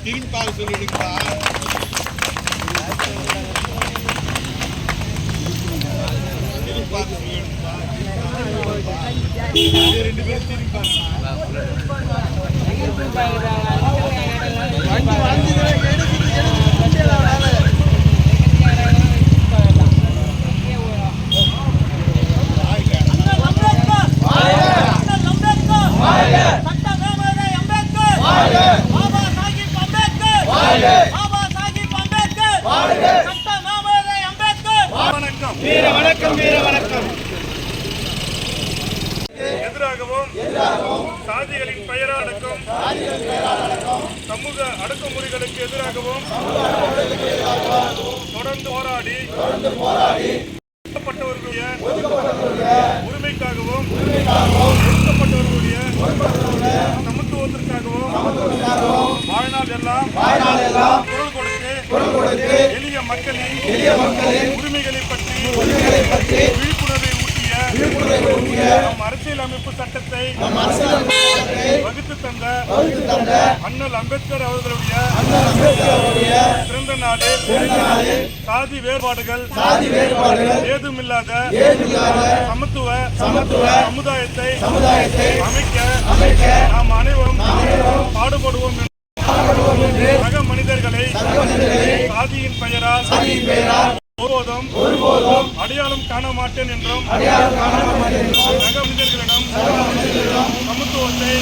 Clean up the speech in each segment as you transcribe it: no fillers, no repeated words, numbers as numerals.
திரும்பி பார்க்க சொல்லிடுங்களா? திரும்பி பார்க்க சொல்லிடுங்களா? 2 பேரும் திரும்பி எதிராகவும் சாதிகளின் பெயரால் நடக்கும் சமூக அடக்குமுறைகளுக்கு எதிராகவும் தொடர்ந்து போராடி ஒடுக்கப்பட்டவர்களுடைய உரிமைக்காகவும் ஒடுக்கப்பட்டவர்களுடைய சமத்துவத்திற்காகவும் வாழ்நாள் எல்லாம் குரல் கொடுத்து எளிய மக்களின் உரிமைகளை பற்றி விழிப்புணர்வை ஊட்டிய நம் அரசியலமைப்பு சட்டத்தை வகுத்து தந்த அண்ணல் அம்பேத்கர் அவர்களுடைய பிறந்த நாளில் சாதி வேறுபாடுகள் ஏதுமில்லாத சமத்துவ சமுதாயத்தை அமைக்க நாம் அனைவரும் பாடுபடுவோம். சக மனிதர்களை சாதியின் பெயரால் ஒருபோதும் அடையாளம் காண மாட்டேன் என்றும் சக மனிதர்களிடம் சமத்துவத்தை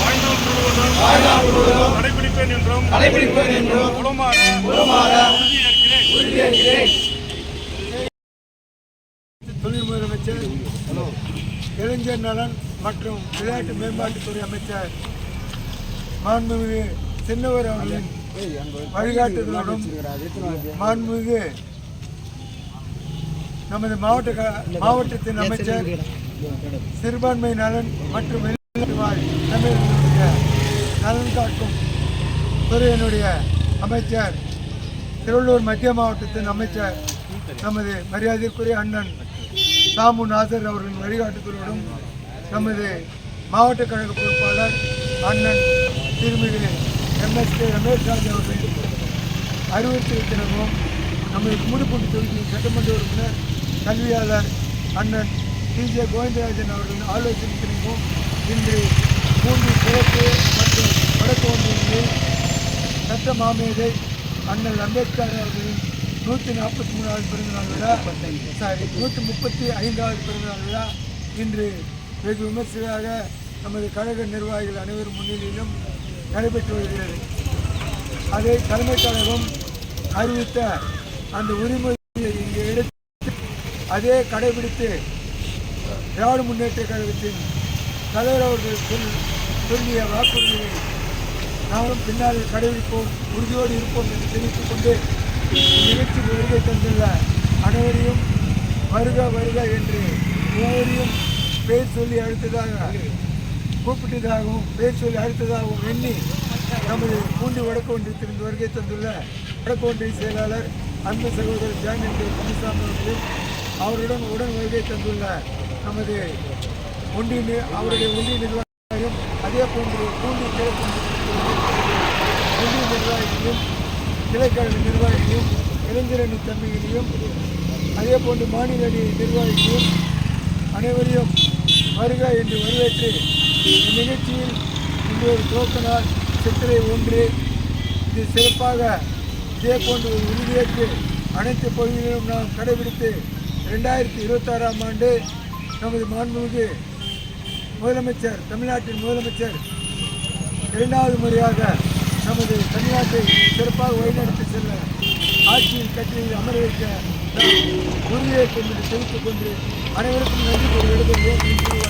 வாழ்நாள் முழுவதும் கடைபிடிப்பேன் என்றும் உளமாற உறுதியேற்கிறேன். துணை முதலமைச்சர், இளைஞர் நலன் மற்றும் விளையாட்டு மேம்பாட்டுத்துறை அமைச்சர் மாண்புமிகு சின்னவர் அவர்களின் வழிகாட்டுதலுடன் மாண்புமிகு நமது மாவட்டத்தின் அமைச்சர் சிறுபான்மை நலன் மற்றும் தமிழர்களுடைய நலன் காக்கும் துறையினுடைய அமைச்சர், திருவள்ளூர் மத்திய மாவட்டத்தின் அமைச்சர் நமது மரியாதைக்குரிய அண்ணன் சாமு நாசர் அவர்களின் வழிகாட்டுதலுடன் நமது மாவட்ட கழக பொறுப்பாளர் அண்ணன் திருமிகு எம்எஸ்கே ரமேஷ்ராஜ் அவர்களின் அறிவுறுத்தலுக்கிணங்கும் நமது குமுடிப்பூண்டி தொகுதியின் சட்டமன்ற உறுப்பினர் கல்வியாளர் அண்ணன் டிஜே கோவிந்தராஜன் அவர்களின் ஆலோசனைக்கிணங்கும் இன்று பூண்டி கிழக்கு மற்றும் வடக்கு ஒன்றியங்களில் சட்ட மாமேதை அண்ணல் அம்பேத்கர் அவர்களின் 143வது பிறந்தநாள் விழா 135வது பிறந்தநாள் விழா இன்று வெகு விமர்சையாக நமது கழக நிர்வாகிகள் அனைவரும் முன்னிலையிலும் நடைபெற்று வருகிறது. அதை தலைமைக் கழகம் அறிவித்த அந்த உரிமையை இங்கே எடுத்து அதே கடைபிடித்து திராவிட முன்னேற்ற கழகத்தின் தலைவர் அவர்கள் சொல்லிய வாக்குறுதியை நாமும் பின்னால் கடைபிடிப்போம், உறுதியோடு இருப்போம் என்று தெரிவித்துக் கொண்டு நிகழ்ச்சிக்கு வருகை தந்துள்ள அனைவரையும் வருக வருக என்று ஒவ்வொருவரையும் பேர் சொல்லி அழுத்ததாக கூப்பிட்டதாகவும் பேர் சொல்லி அழுத்ததாகவும் எண்ணி நமது பூண்டி வடக்கு ஒன்றியத்திலிருந்து வருகை தந்துள்ள வடக்கு ஒன்றிய செயலாளர் அன்பு சகோதரர் ஜானி கனிசாமி அவர்களும் அவருடன் உடன் வருகை தந்துள்ள நமது அவருடைய ஒன்றிய நிர்வாகியும் அதே போன்று பூண்டி கிழக்கு ஒன்றிய நிர்வாகிகளையும் கிளைக்கழக நிர்வாகிகளையும் இளைஞரணி தம்பிகளையும் அதே போன்று மாநில அணி நிர்வாகிகளையும் அனைவரையும் வருக என்று வரவேற்று இந்நிகழ்ச்சியில் இன்றொரு துவக்க நாள் சித்திரை 1 இது சிறப்பாக இதே போன்ற ஒரு உறுதியேற்று அனைத்து பகுதிகளிலும் நாம் கடைபிடித்து 2026ஆம் ஆண்டு நமது மாண்புமிகு முதலமைச்சர், தமிழ்நாட்டின் முதலமைச்சர் 2வது முறையாக நமது தமிழ்நாட்டை சிறப்பாக வழிநடத்தி செல்ல ஆட்சியின் கட்சியில் அமர வைக்க நாம் உறுதியேற்போம் என்று தெரிவித்துக் கொண்டு அனைவருக்கும் நன்றி கூறி விடுதலையும் நன்றி.